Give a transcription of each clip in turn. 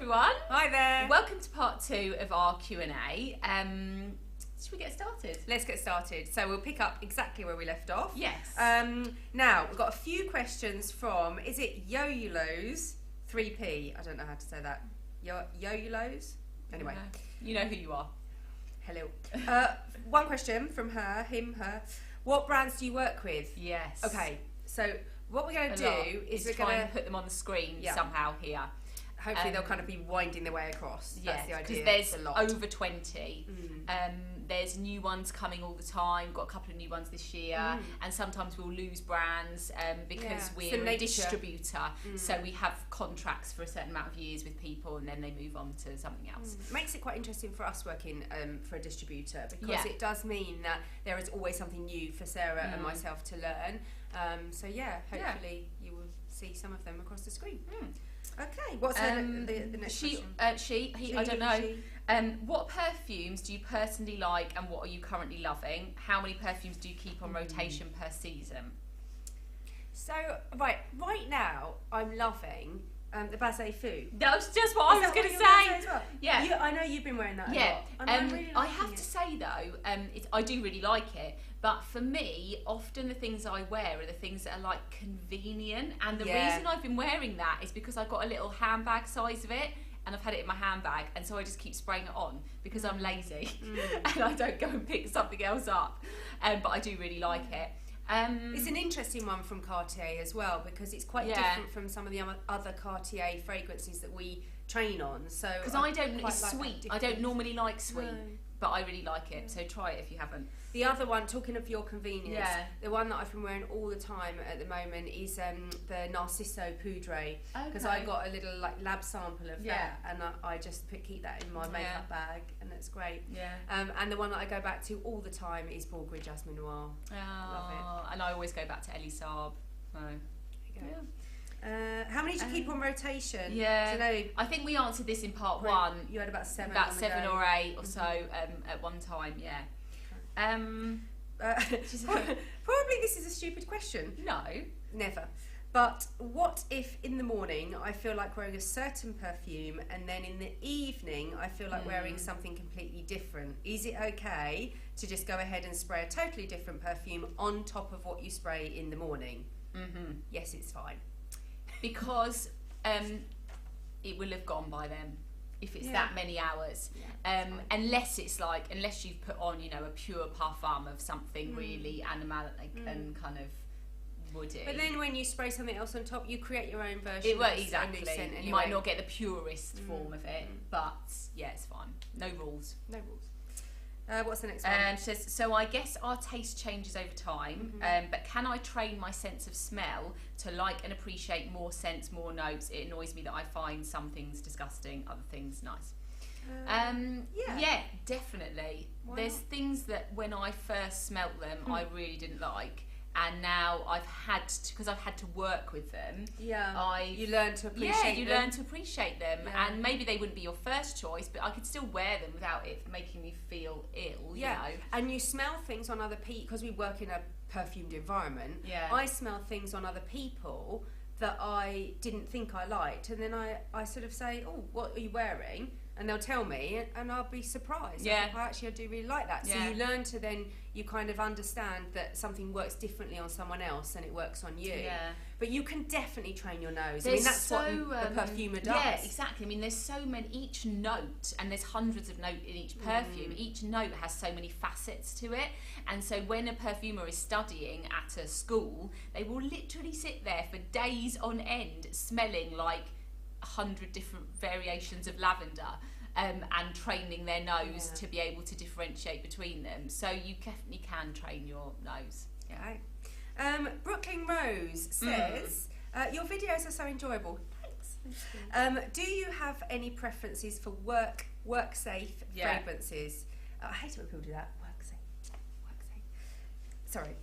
everyone. Hi there. Welcome to part 2 of our Q&A. Should we get started? Let's get started. So we'll pick up exactly where we left off. Yes. Now, we've got a few questions from, is it Yoyolos 3P? I don't know how to say that. Yoyolos? Anyway. You know who you are. Hello. One question from her. What brands do you work with? Yes. Okay, so what we're going to do is we're try going and put them on the screen somehow here. Hopefully they'll kind of be winding their way across. That's the idea. Because there's over 20. There's new ones coming all the time. Got a couple of new ones this year, and sometimes we'll lose brands because we're a distributor. So we have contracts for a certain amount of years with people, and then they move on to something else. Makes it quite interesting for us working for a distributor, because it does mean that there is always something new for Sarah and myself to learn. So hopefully you will see some of them across the screen. Okay, what's the next question? He, I don't know. What perfumes do you personally like, and what are you currently loving? How many perfumes do you keep on rotation per season? So, right now, I'm loving the Basé Fou. That was just what I was going to say. Well? Yeah. I know you've been wearing that a lot. And really I have to say though, I do really like it. But for me, often the things I wear are the things that are like convenient. And the reason I've been wearing that is because I've got a little handbag size of it, and I've had it in my handbag, and so I just keep spraying it on because I'm lazy and I don't go and pick something else up. But I do really like it. It's an interesting one from Cartier as well, because it's quite different from some of the other Cartier fragrances that we train on. So because it's sweet. I don't normally like sweet, but I really like it. So try it if you haven't. The other one, talking of your convenience, the one that I've been wearing all the time at the moment is the Narciso Poudre, because I got a little lab sample of that, and I just keep that in my makeup bag, and it's great. And the one that I go back to all the time is Bulgari Jasmine Noir. Love it. And I always go back to Elie Saab. How many do you keep on rotation? I think we answered this in part 1. You had about 7 or 8 or so at one time. Probably this is a stupid question. No, never. But what if in the morning I feel like wearing a certain perfume, and then in the evening I feel like wearing something completely different? Is it okay to just go ahead and spray a totally different perfume on top of what you spray in the morning? Yes, it's fine. Because it will have gone by then if it's that many hours. Unless you've put on, a pure parfum of something really animalic and kind of woody. But then when you spray something else on top, you create your own version. Exactly. Anyway. You might not get the purest form of it, but it's fine. No rules. No rules. What's the next one? She says, so I guess our taste changes over time, but can I train my sense of smell to like and appreciate more scents, more notes? It annoys me that I find some things disgusting, other things nice. Yeah, definitely. There's things that when I first smelt them, I really didn't like. And now I've had to work with them. You learn to appreciate them. Learn to appreciate them. And maybe they wouldn't be your first choice, but I could still wear them without it making me feel ill. You know? And you smell things on other people, because we work in a perfumed environment. I smell things on other people that I didn't think I liked, and then I sort of say, oh, what are you wearing? And they'll tell me, and I'll be surprised. I do really like that. So you learn to then, you kind of understand that something works differently on someone else than it works on you. But you can definitely train your nose. That's what the perfumer does. Yeah, exactly. There's so many, each note, and there's hundreds of notes in each perfume. Each note has so many facets to it. And so when a perfumer is studying at a school, they will literally sit there for days on end smelling like 100 different variations of lavender, and training their nose to be able to differentiate between them. So you definitely can train your nose. Brooklyn Rose says, your videos are so enjoyable. Thanks. Do you have any preferences for work safe fragrances? I hate it when people do that. Work safe. Sorry.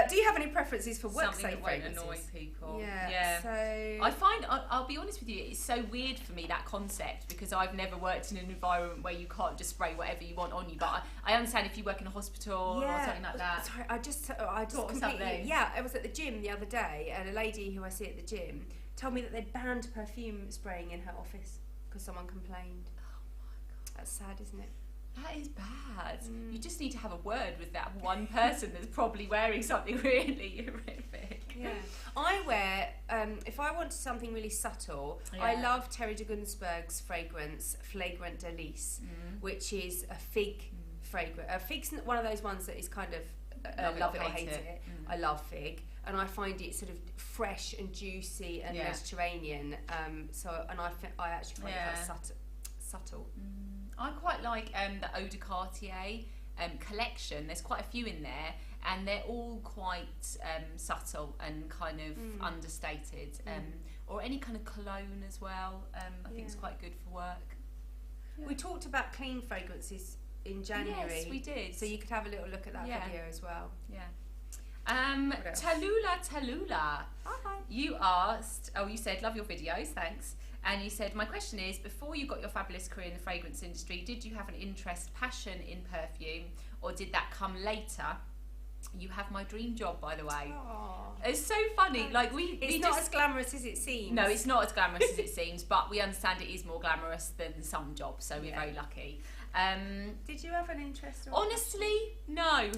Do you have any preferences for work safe fragrances? Something that won't annoy people. So I find, I'll be honest with you, it's so weird for me, that concept, because I've never worked in an environment where you can't just spray whatever you want on you. But I understand if you work in a hospital or something like that. Sorry, I just completely. I was at the gym the other day, and a lady who I see at the gym told me that they'd banned perfume spraying in her office. because someone complained. Oh my God. That's sad, isn't it? That is bad. You just need to have a word with that one person that's probably wearing something really horrific. Yeah. I wear, if I want something really subtle, I love Terry de Gunsberg's fragrance, Flagrant Delice, which is a fig fragrance. Fig's one of those ones that is kind of love it or hate it. I love fig. And I find it sort of fresh and juicy and Mediterranean. And I actually find it quite subtle. I quite like the Eau de Cartier collection. There's quite a few in there, and they're all quite subtle and kind of understated. Or any kind of cologne as well. I think it's quite good for work. We talked about clean fragrances in January. Yes, we did. So you could have a little look at that video as well. Yeah. Tallulah. Hi. You asked, you said, love your videos, thanks. And you said, my question is, before you got your fabulous career in the fragrance industry, did you have an interest, passion in perfume, or did that come later? You have my dream job, by the way. Aww. It's so funny. Like it's not as glamorous as it seems. No, it's not as glamorous as it seems, but we understand it is more glamorous than some jobs, so we're very lucky. Did you have an interest? Honestly, no.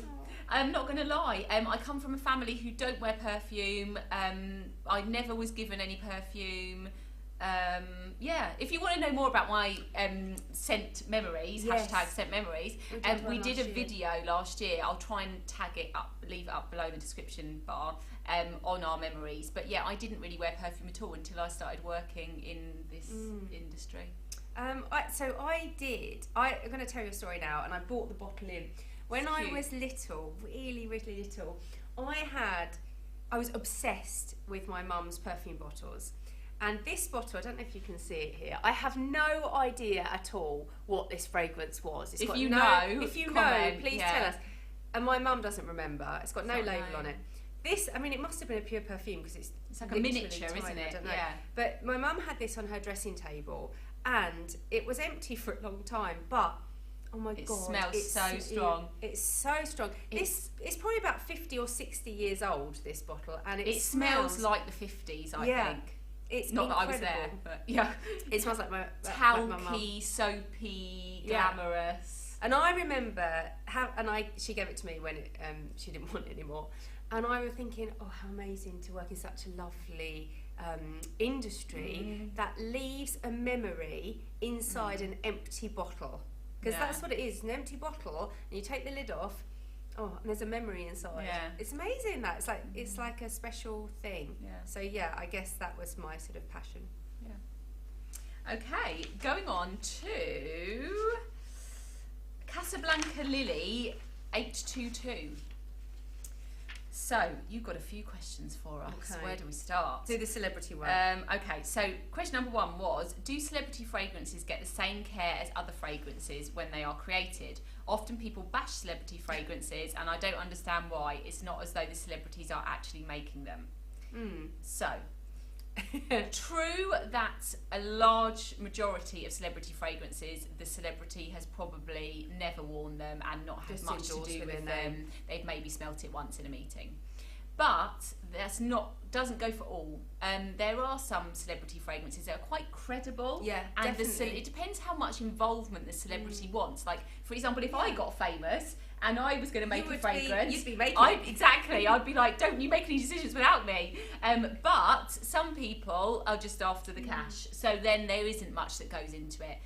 I'm not going to lie. I come from a family who don't wear perfume. I never was given any perfume. If you want to know more about my scent memories, hashtag scent memories, we did a video last year. I'll try and tag it up, leave it up below the description bar, on our memories. But yeah, I didn't really wear perfume at all until I started working in this industry. I'm going to tell you a story now, and I bought the bottle in. When I was little, really, really little, I was obsessed with my mum's perfume bottles. And this bottle, I don't know if you can see it here, I have no idea at all what this fragrance was. If you know, please tell us. And my mum doesn't remember. It's got no label on it. This, I mean, it must have been a pure perfume because it's like a miniature, tiny, isn't it? I don't know. Yeah. But my mum had this on her dressing table, and it was empty for a long time, but oh my God, it smells so strong. It's so strong. It's probably about 50 or 60 years old, this bottle, and it smells like the 50s, I think. It's not incredible. that I was there, but yeah. It smells like my talky, soapy, glamorous. And I remember she gave it to me when she didn't want it anymore. And I was thinking, oh, how amazing to work in such a lovely industry that leaves a memory inside an empty bottle. Because that's what it is, an empty bottle, and you take the lid off, and there's a memory inside. Yeah. It's amazing that. It's like a special thing. Yeah. So yeah, I guess that was my sort of passion. Yeah. Okay, going on to Casablanca Lily 822. So, you've got a few questions for us. Okay. Where do we start? Do the celebrity one. Okay, so question number one was, do celebrity fragrances get the same care as other fragrances when they are created? Often people bash celebrity fragrances, and I don't understand why. It's not as though the celebrities are actually making them. So, true that a large majority of celebrity fragrances, the celebrity has probably never worn them and not had much to do with them. They've maybe smelt it once in a meeting. But doesn't go for all. There are some celebrity fragrances that are quite credible. Yeah, and definitely. It depends how much involvement the celebrity wants. Like, for example, if I got famous and I was going to make a fragrance, you'd be making I'd be like, don't you make any decisions without me. But some people are just after the cash, so then there isn't much that goes into it.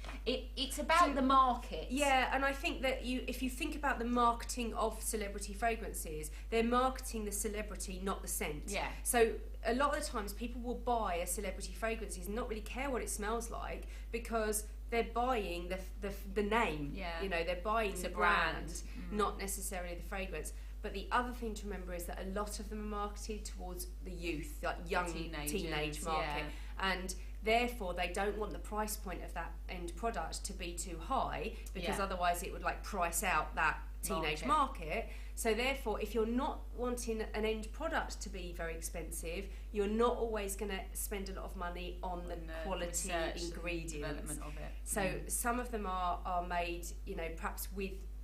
It's about the market. Yeah, and I think that if you think about the marketing of celebrity fragrances, they're marketing the celebrity, not the scent. Yeah. So a lot of the times people will buy a celebrity fragrances and not really care what it smells like because they're buying the name. Yeah. You know, they're buying the brand, not necessarily the fragrance. But the other thing to remember is that a lot of them are marketed towards the youth, like young teenage market. And therefore they don't want the price point of that end product to be too high because otherwise it would like price out that teenage market. So therefore, if you're not wanting an end product to be very expensive, you're not always going to spend a lot of money on the quality ingredients. Development of it. So some of them are made, you know, perhaps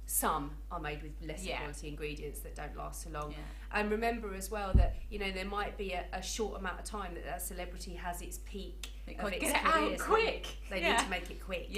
some are made with less quality ingredients that don't last so long. Yeah. And remember as well that, you know, there might be a short amount of time that celebrity has its peak of its career. Get it out quick. They need to make it quick.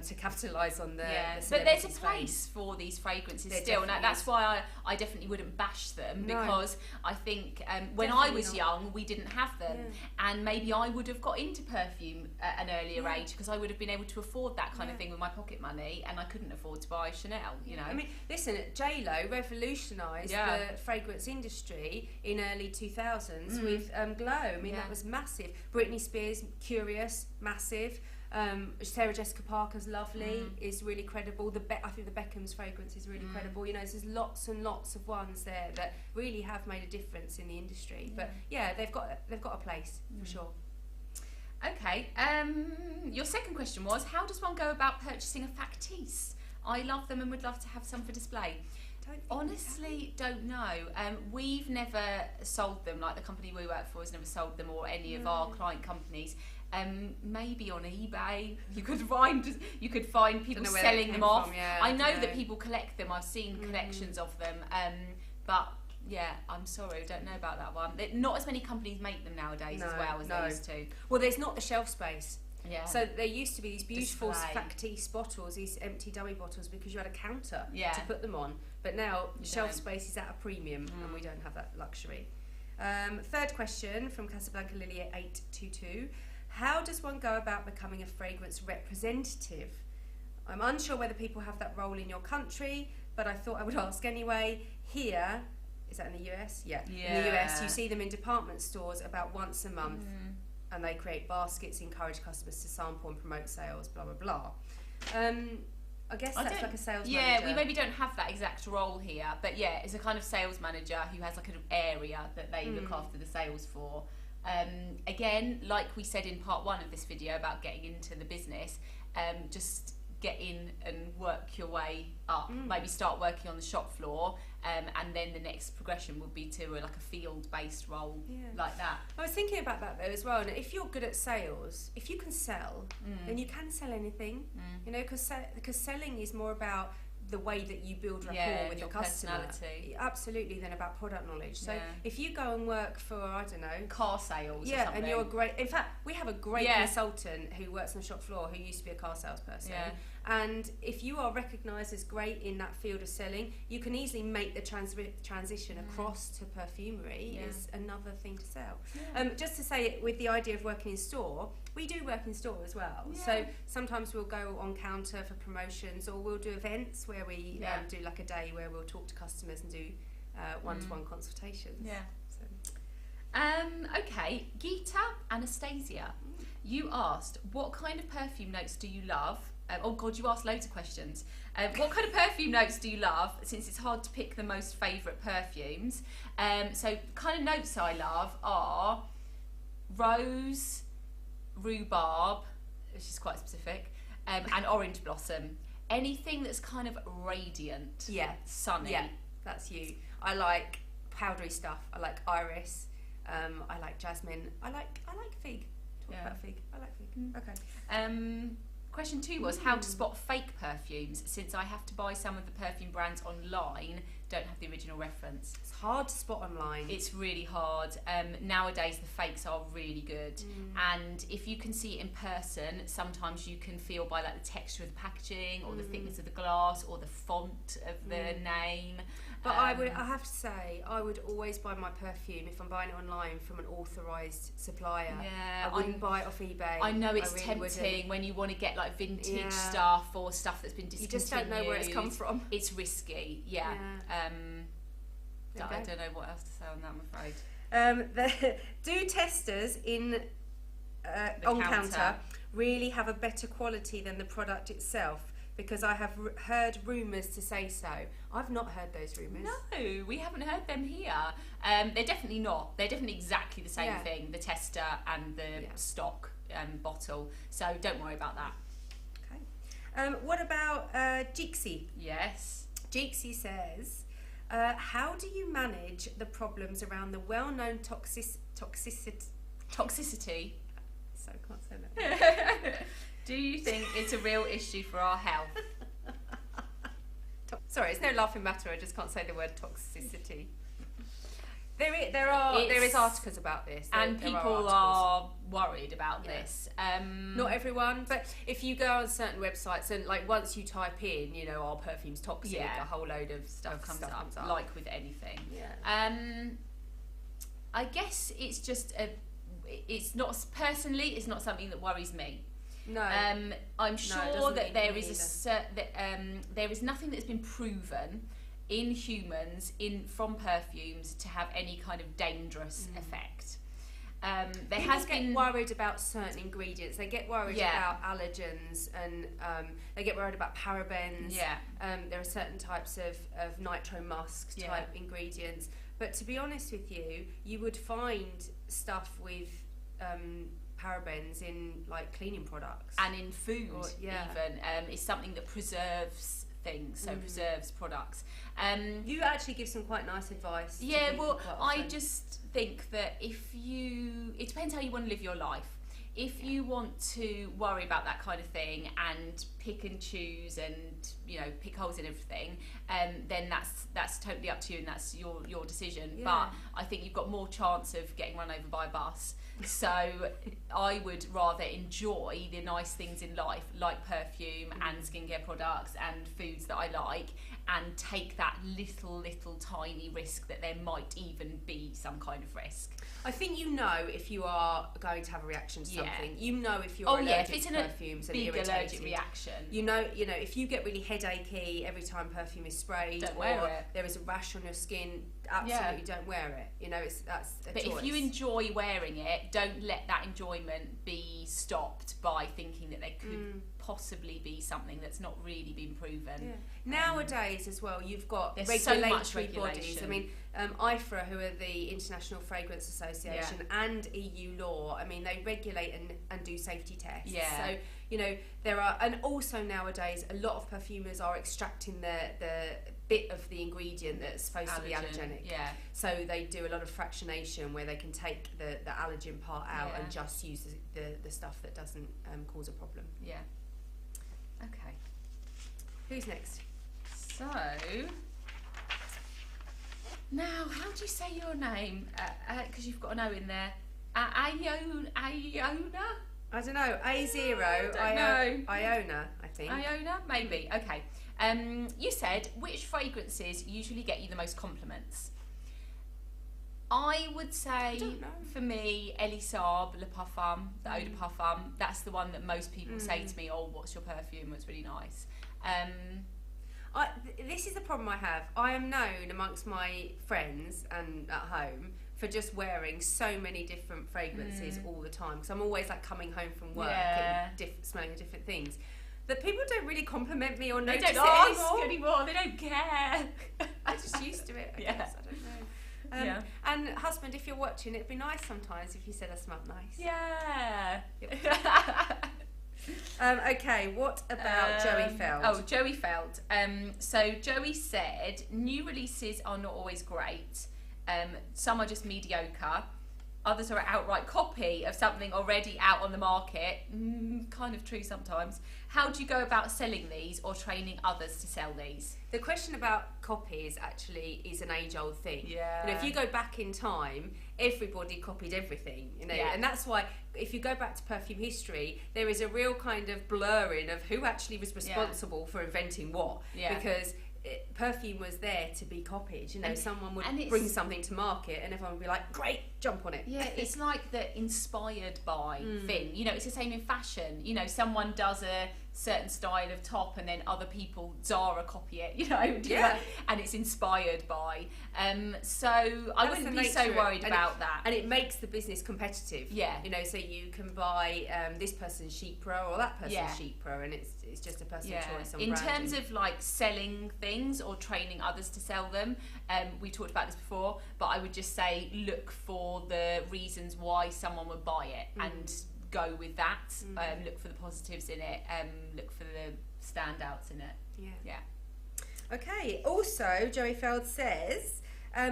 To capitalise on the but there's a place for these fragrances still, and that's why I definitely wouldn't bash them, because I think when I was young we didn't have them, and maybe I would have got into perfume at an earlier age because I would have been able to afford that kind of thing with my pocket money, and I couldn't afford to buy Chanel, you know. I mean, listen, J-Lo revolutionised the fragrance industry in early 2000s with Glow. I mean, that was massive. Britney Spears, Curious, massive. Sarah Jessica Parker's lovely, is really credible. I think the Beckham's fragrance is really credible. You know, there's lots and lots of ones there that really have made a difference in the industry. But they've got a place for sure. Okay. Your second question was, how does one go about purchasing a factice? I love them and would love to have some for display. Honestly, don't know. We've never sold them. Like, the company we work for has never sold them, or any of our client companies. Maybe on eBay you could find people selling them off. I know that people collect them. I've seen collections of them. But I'm sorry, I don't know about that one. Not as many companies make them nowadays as well as they used to. Well, there's not the shelf space. So there used to be these beautiful factice bottles, these empty dummy bottles, because you had a counter to put them on. But now shelf space is at a premium, and we don't have that luxury. Third question from Casablanca Lily at 822. How does one go about becoming a fragrance representative? I'm unsure whether people have that role in your country, but I thought I would ask anyway. Here, is that in the US? Yeah. In the US, you see them in department stores about once a month, and they create baskets, encourage customers to sample and promote sales, blah, blah, blah. I guess that's like a sales manager. Yeah, we maybe don't have that exact role here, but it's a kind of sales manager who has like an area that they look after the sales for. Again, like we said in part 1 of this video about getting into the business, just get in and work your way up. Maybe start working on the shop floor, and then the next progression would be to like a field-based role like that. I was thinking about that though as well. And if you're good at sales, if you can sell, then you can sell anything. You know, because selling is more about the way that you build rapport with your customer, absolutely, than about product knowledge. So if you go and work for, I don't know, car sales, or something. And you're great. In fact, we have a great consultant who works on the shop floor who used to be a car salesperson. And if you are recognised as great in that field of selling, you can easily make the transition across to perfumery. Is another thing to sell. Just to say, with the idea of working in store, we do work in store as well. So sometimes we'll go on counter for promotions, or we'll do events where we do like a day where we'll talk to customers and do one-to-one consultations. Okay, Gita Anastasia, you asked, what kind of perfume notes do you love? Oh God, you asked loads of questions. What kind of perfume notes do you love, since it's hard to pick the most favourite perfumes? So kind of notes I love are rose, rhubarb, which is quite specific, and orange blossom. Anything that's kind of radiant, sunny. Yeah, that's you. I like powdery stuff. I like iris. I like jasmine. I like fig. Talk about fig. I like fig. Okay. Question 2 was how to spot fake perfumes, since I have to buy some of the perfume brands online, don't have the original reference. It's hard to spot online. It's really hard. Nowadays the fakes are really good, and if you can see it in person, sometimes you can feel by like the texture of the packaging, or the thickness of the glass, or the font of the name. But I have to say, I would always buy my perfume, if I'm buying it online, from an authorised supplier. I wouldn't buy it off eBay. I know it's tempting when you want to get like vintage stuff, or stuff that's been discontinued. You just don't know where it's come from. It's risky, I don't know what else to say on that, I'm afraid. Do testers on counter really have a better quality than the product itself? Because I have heard rumours to say so. I've not heard those rumours. No, we haven't heard them here. They're definitely not. They're definitely exactly the same thing, the tester and the stock bottle. So don't worry about that. Okay. What about Jixie? Yes. Jixie says, how do you manage the problems around the well-known toxicity? So I can't say that. Do you think it's a real issue for our health? Sorry, it's no laughing matter. I just can't say the word toxicity. There is articles about this, and people are worried about this. Not everyone, but if you go on certain websites and like once you type in, you know, are perfumes toxic, a whole load of stuff comes up, like with anything. I guess it's just it's not something that worries me. No, I'm sure that there is nothing that's been proven in humans from perfumes to have any kind of dangerous effect. People get worried about certain ingredients. They get worried about allergens, and they get worried about parabens. There are certain types of nitro musk type ingredients. But to be honest with you, you would find stuff with parabens in like cleaning products and in food even. It's something that preserves things, so preserves products. You actually give some quite nice advice. I just think that it depends how you want to live your life. If you want to worry about that kind of thing and pick and choose and, you know, pick holes in everything, then that's totally up to you and that's your decision. But I think you've got more chance of getting run over by a bus. So I would rather enjoy the nice things in life, like perfume and skincare products and foods that I like, and take that little tiny risk that there might even be some kind of risk. I think you know if you are going to have a reaction to something. You know if you're allergic to perfumes and irritated. Allergic reaction. You know if you get really headachy every time perfume is sprayed, don't wear it. There is a rash on your skin, absolutely don't wear it. You know, that's a choice. But if you enjoy wearing it, don't let that enjoyment be stopped by thinking that there could possibly be something that's not really been proven. Nowadays as well, you've got regulatory bodies. I mean, IFRA, who are the International Fragrance Association, and EU law, I mean, they regulate and do safety tests. So, you know, there are, and also nowadays, a lot of perfumers are extracting the bit of the ingredient that's supposed to be allergenic. So they do a lot of fractionation where they can take the allergen part out and just use the stuff that doesn't cause a problem. Okay. Who's next? So, now, how do you say your name? Because you've got an O in there. Iona? I don't know. A0. Iona, I think. Iona? Maybe. Okay. You said, which fragrances usually get you the most compliments? I would say, for me, Elie Saab, Le Parfum, the Eau de Parfum, that's the one that most people say to me, oh, what's your perfume? It's really nice. This is the problem I have. I am known amongst my friends and at home for just wearing so many different fragrances all the time, because I'm always like coming home from work and smelling different things. That people don't really compliment me or notice it anymore. They don't care. I'm just used to it, I guess. I don't know. And husband, if you're watching, it'd be nice sometimes if you said I smelled nice. Okay, what about Joey Feld? Oh, Joey Feld. So Joey said, new releases are not always great. Some are just mediocre. Others are an outright copy of something already out on the market. Kind of true sometimes. How do you go about selling these or training others to sell these? The question about copies actually is an age-old thing. You know, if you go back in time, everybody copied everything, you know, and that's why if you go back to perfume history, there is a real kind of blurring of who actually was responsible for inventing what, because perfume was there to be copied. You know, and someone would bring something to market and everyone would be like, great, jump on it. It's like the inspired by thing. You know, it's the same in fashion. You know, someone does a certain style of top and then other people Zara copy it, you know, and it's inspired by. So I wouldn't be so worried about that. And it makes the business competitive. You know, so you can buy this person's Chic Pro or that person's Chic Pro, and it's just a personal choice on branding. Terms of like selling things or training others to sell them, we talked about this before, but I would just say look for the reasons why someone would buy it and go with that. Look for the positives in it, look for the standouts in it. Okay, also Joey Feld says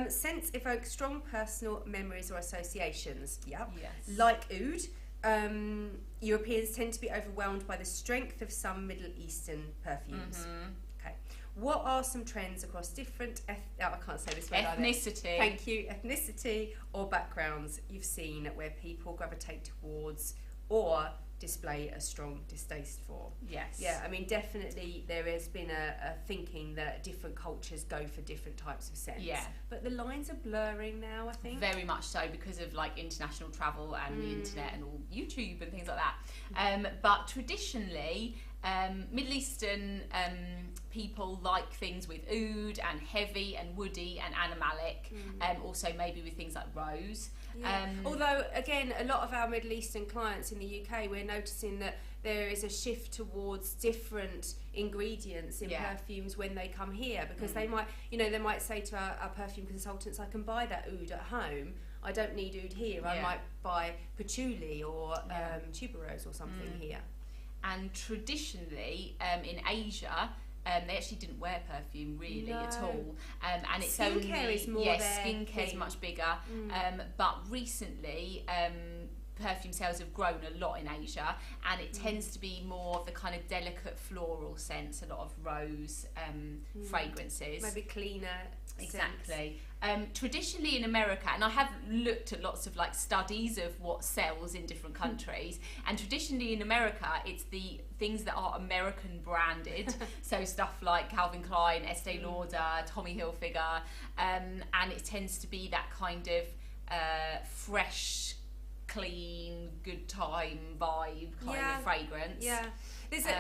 scents evoke strong personal memories or associations. Like oud, Europeans tend to be overwhelmed by the strength of some Middle Eastern perfumes. Okay, what are some trends across different I can't say this word ethnicity. Thank you. Ethnicity or backgrounds you've seen where people gravitate towards or display a strong distaste for. Yes. Yeah, I mean, definitely there has been a thinking that different cultures go for different types of scents. Yeah. But the lines are blurring now, I think. Very much so, because of like international travel and the internet and all YouTube and things like that. But traditionally, Middle Eastern people like things with oud and heavy and woody and animalic, also maybe with things like rose. Yeah. Although, again, a lot of our Middle Eastern clients in the UK, we're noticing that there is a shift towards different ingredients in perfumes when they come here, because they might say to our perfume consultants, I can buy that oud at home, I don't need oud here, I might buy patchouli or tuberose or something here. And traditionally, in Asia, they actually didn't wear perfume really at all, and it's skincare only is more skincare is much bigger. But recently, perfume sales have grown a lot in Asia, and it tends to be more of the kind of delicate floral scents, a lot of rose fragrances, maybe cleaner. Exactly. Traditionally in America, and I have looked at lots of like studies of what sells in different countries, and traditionally in America it's the things that are American branded, so stuff like Calvin Klein, Estee Lauder, Tommy Hilfiger, and it tends to be that kind of fresh, clean, good time vibe kind of fragrance. Yeah.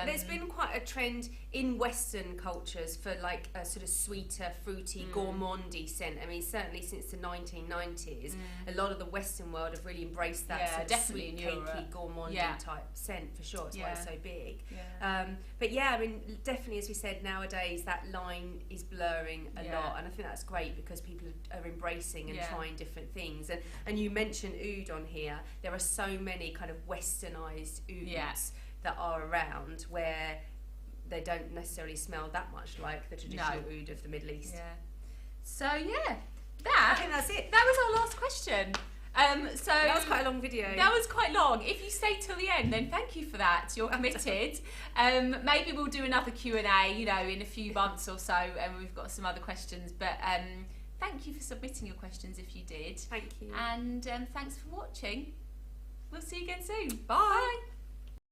There's been quite a trend in Western cultures for like a sort of sweeter, fruity, gourmandy scent. I mean, certainly since the 1990s, a lot of the Western world have really embraced that sort of sweet, cakey, gourmandy type scent, for sure. It's why it's so big. But I mean, definitely, as we said, nowadays that line is blurring a lot, and I think that's great because people are embracing and trying different things. And you mentioned oud on here. There are so many kind of westernized ouds that are around where they don't necessarily smell that much like the traditional oud of the Middle East. So I think that's it. That was our last question. So that was quite a long video. That was quite long. If you stayed till the end, then thank you for that. You're committed. Maybe we'll do another Q&A, in a few months or so, and we've got some other questions. But thank you for submitting your questions if you did. Thank you. And thanks for watching. We'll see you again soon. Bye.